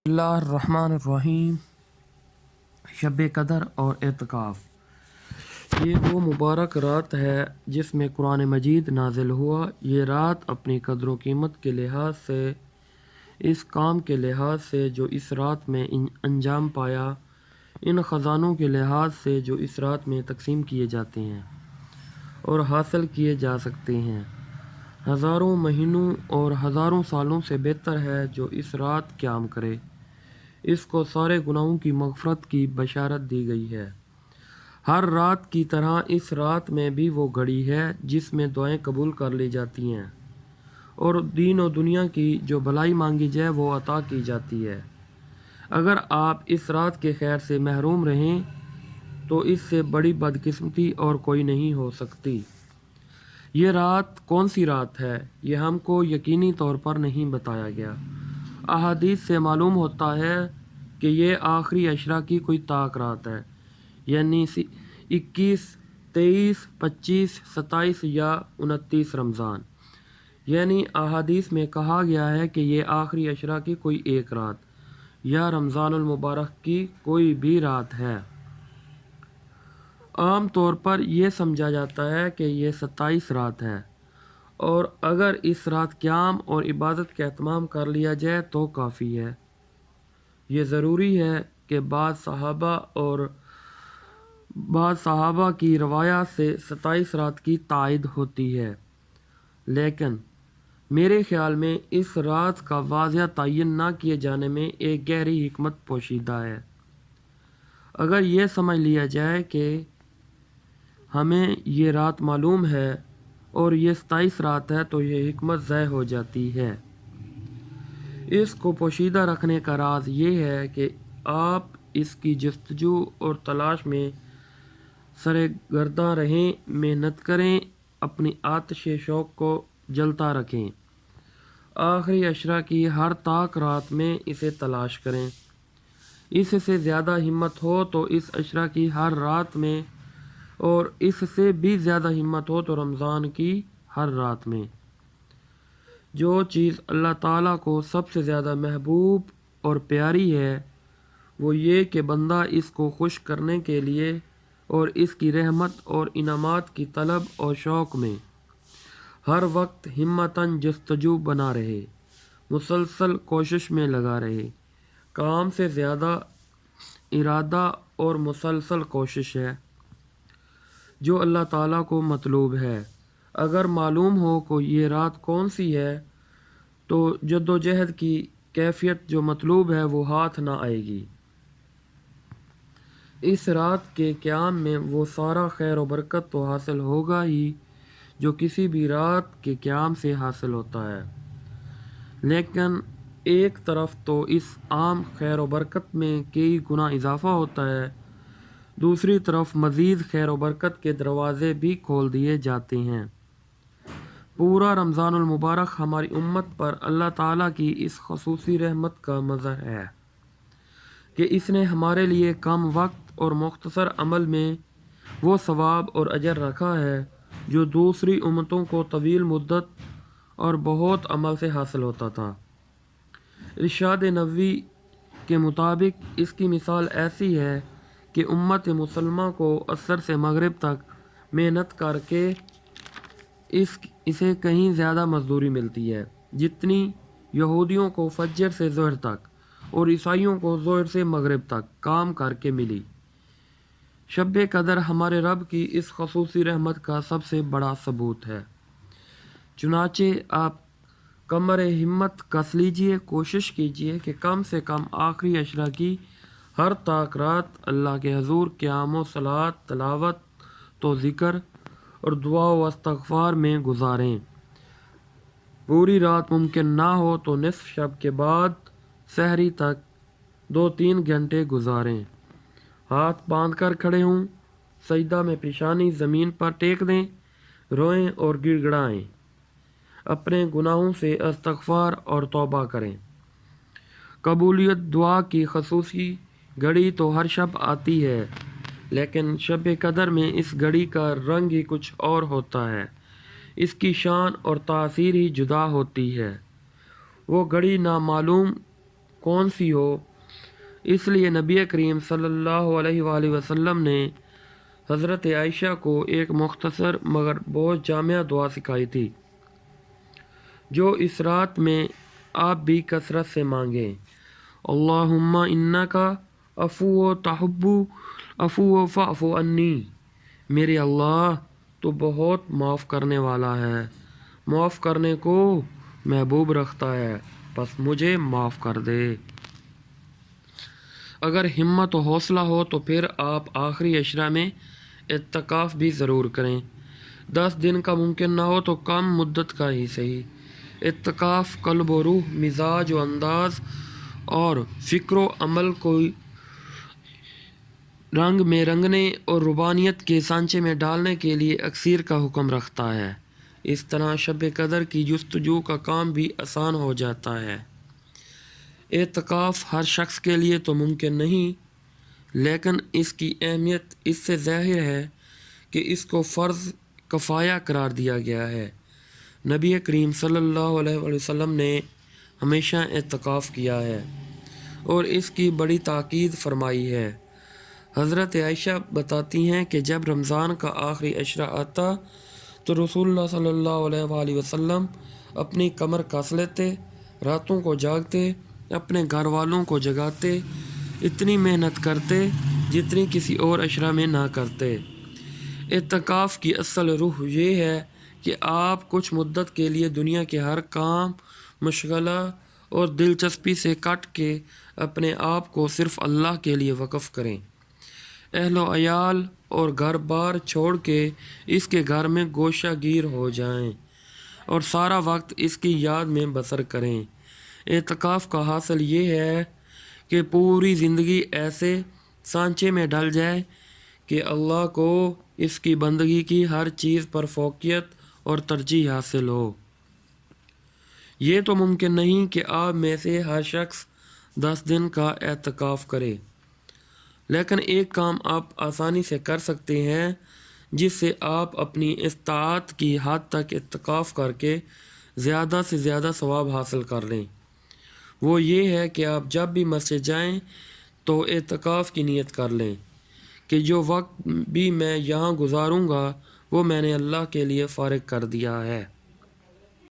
اللہ الرحمن الرحیم۔ شب قدر اور اعتکاف، یہ وہ مبارک رات ہے جس میں قرآن مجید نازل ہوا۔ یہ رات اپنی قدر و قیمت کے لحاظ سے، اس کام کے لحاظ سے جو اس رات میں انجام پایا، ان خزانوں کے لحاظ سے جو اس رات میں تقسیم کیے جاتے ہیں اور حاصل کیے جا سکتے ہیں، ہزاروں مہینوں اور ہزاروں سالوں سے بہتر ہے جو اس رات قیام کرے۔ اس کو سارے گناہوں کی مغفرت کی بشارت دی گئی ہے۔ ہر رات کی طرح اس رات میں بھی وہ گھڑی ہے جس میں دعائیں قبول کر لی جاتی ہیں اور دین و دنیا کی جو بھلائی مانگی جائے وہ عطا کی جاتی ہے۔ اگر آپ اس رات کے خیر سے محروم رہیں تو اس سے بڑی بدقسمتی اور کوئی نہیں ہو سکتی۔ یہ رات کون سی رات ہے، یہ ہم کو یقینی طور پر نہیں بتایا گیا۔ احادیث سے معلوم ہوتا ہے کہ یہ آخری عشرہ کی کوئی طاق رات ہے، یعنی 21، 23، 25، 27 یا 29 رمضان۔ یعنی احادیث میں کہا گیا ہے کہ یہ آخری عشرہ کی کوئی ایک رات یا رمضان المبارک کی کوئی بھی رات ہے۔ عام طور پر یہ سمجھا جاتا ہے کہ یہ 27 رات ہے، اور اگر اس رات قیام اور عبادت کا اہتمام کر لیا جائے تو کافی ہے۔ یہ ضروری ہے کہ بعض صحابہ کی روایات سے 27 رات کی تائید ہوتی ہے، لیکن میرے خیال میں اس رات کا واضح تعین نہ کیے جانے میں ایک گہری حکمت پوشیدہ ہے۔ اگر یہ سمجھ لیا جائے کہ ہمیں یہ رات معلوم ہے اور یہ 27 رات ہے تو یہ حکمت ضائع ہو جاتی ہے۔ اس کو پوشیدہ رکھنے کا راز یہ ہے کہ آپ اس کی جستجو اور تلاش میں سرگرداں رہیں، محنت کریں، اپنی آتش شوق کو جلتا رکھیں۔ آخری عشرہ کی ہر طاق رات میں اسے تلاش کریں۔ اس سے زیادہ ہمت ہو تو اس عشرہ کی ہر رات میں، اور اس سے بھی زیادہ ہمت ہو تو رمضان کی ہر رات میں۔ جو چیز اللہ تعالیٰ کو سب سے زیادہ محبوب اور پیاری ہے وہ یہ کہ بندہ اس کو خوش کرنے کے لیے اور اس کی رحمت اور انعامات کی طلب اور شوق میں ہر وقت ہمتاً جستجو بنا رہے، مسلسل کوشش میں لگا رہے۔ کام سے زیادہ ارادہ اور مسلسل کوشش ہے جو اللہ تعالیٰ کو مطلوب ہے۔ اگر معلوم ہو کہ یہ رات کون سی ہے تو جد و جہد کی کیفیت جو مطلوب ہے وہ ہاتھ نہ آئے گی۔ اس رات کے قیام میں وہ سارا خیر و برکت تو حاصل ہوگا ہی جو کسی بھی رات کے قیام سے حاصل ہوتا ہے، لیکن ایک طرف تو اس عام خیر و برکت میں کئی گنا اضافہ ہوتا ہے، دوسری طرف مزید خیر و برکت کے دروازے بھی کھول دیے جاتے ہیں۔ پورا رمضان المبارک ہماری امت پر اللہ تعالیٰ کی اس خصوصی رحمت کا مظہر ہے کہ اس نے ہمارے لیے کم وقت اور مختصر عمل میں وہ ثواب اور اجر رکھا ہے جو دوسری امتوں کو طویل مدت اور بہت عمل سے حاصل ہوتا تھا۔ ارشاد نبوی کے مطابق اس کی مثال ایسی ہے کہ امت مسلمہ کو عصر سے مغرب تک محنت کر کے اسے کہیں زیادہ مزدوری ملتی ہے جتنی یہودیوں کو فجر سے ظہر تک اور عیسائیوں کو ظہر سے مغرب تک کام کر کے ملی۔ شب قدر ہمارے رب کی اس خصوصی رحمت کا سب سے بڑا ثبوت ہے۔ چنانچہ آپ کمر ہمت کس لیجئے، کوشش کیجئے کہ کم سے کم آخری عشرہ کی ہر طاق رات اللہ کے حضور قیام و صلاۃ، تلاوت و ذکر اور دعا و استغفار میں گزاریں۔ پوری رات ممکن نہ ہو تو نصف شب کے بعد سحری تک 2-3 گھنٹے گزاریں۔ ہاتھ باندھ کر کھڑے ہوں، سجدہ میں پیشانی زمین پر ٹیک دیں، روئیں اور گڑ گڑائیں، اپنے گناہوں سے استغفار اور توبہ کریں۔ قبولیت دعا کی خصوصی گھڑی تو ہر شب آتی ہے، لیکن شب قدر میں اس گھڑی کا رنگ ہی کچھ اور ہوتا ہے، اس کی شان اور تاثیر ہی جدا ہوتی ہے۔ وہ گھڑی نامعلوم کون سی ہو، اس لیے نبی کریم صلی اللہ علیہ وآلہ وسلم نے حضرت عائشہ کو ایک مختصر مگر بہت جامع دعا سکھائی تھی، جو اس رات میں آپ بھی کثرت سے مانگیں۔ اللہم انکا عفو تحب عفو فاعف عنی، میرے اللہ تو بہت معاف کرنے والا ہے، معاف کرنے کو محبوب رکھتا ہے، بس مجھے معاف کر دے۔ اگر ہمت و حوصلہ ہو تو پھر آپ آخری عشرہ میں اعتکاف بھی ضرور کریں۔ 10 دن کا ممکن نہ ہو تو کم مدت کا ہی صحیح۔ اعتکاف قلب و روح، مزاج و انداز اور فکر و عمل کو رنگ میں رنگنے اور روحانیت کے سانچے میں ڈالنے کے لیے اکثیر کا حکم رکھتا ہے۔ اس طرح شب قدر کی جستجو کا کام بھی آسان ہو جاتا ہے۔ اعتکاف ہر شخص کے لیے تو ممکن نہیں، لیکن اس کی اہمیت اس سے ظاہر ہے کہ اس کو فرض کفایہ قرار دیا گیا ہے۔ نبی کریم صلی اللہ علیہ وسلم نے ہمیشہ اعتکاف کیا ہے اور اس کی بڑی تاکید فرمائی ہے۔ حضرت عائشہ بتاتی ہیں کہ جب رمضان کا آخری عشرہ آتا تو رسول اللہ صلی اللہ علیہ وآلہ وسلم اپنی کمر کس لیتے، راتوں کو جاگتے، اپنے گھر والوں کو جگاتے، اتنی محنت کرتے جتنی کسی اور عشرہ میں نہ کرتے۔ اعتکاف کی اصل روح یہ ہے کہ آپ کچھ مدت کے لیے دنیا کے ہر کام، مشغلہ اور دلچسپی سے کٹ کے اپنے آپ کو صرف اللہ کے لیے وقف کریں، اہل و عیال اور گھر بار چھوڑ کے اس کے گھر میں گوشہ گیر ہو جائیں اور سارا وقت اس کی یاد میں بسر کریں۔ اعتکاف کا حاصل یہ ہے کہ پوری زندگی ایسے سانچے میں ڈل جائے کہ اللہ کو اس کی بندگی کی ہر چیز پر فوقیت اور ترجیح حاصل ہو۔ یہ تو ممکن نہیں کہ آپ میں سے ہر شخص 10 دن کا اعتکاف کرے، لیکن ایک کام آپ آسانی سے کر سکتے ہیں جس سے آپ اپنی استطاعت کی حد تک اعتکاف کر کے زیادہ سے زیادہ ثواب حاصل کر لیں۔ وہ یہ ہے کہ آپ جب بھی مسجد جائیں تو اعتکاف کی نیت کر لیں کہ جو وقت بھی میں یہاں گزاروں گا وہ میں نے اللہ کے لیے فارغ کر دیا ہے۔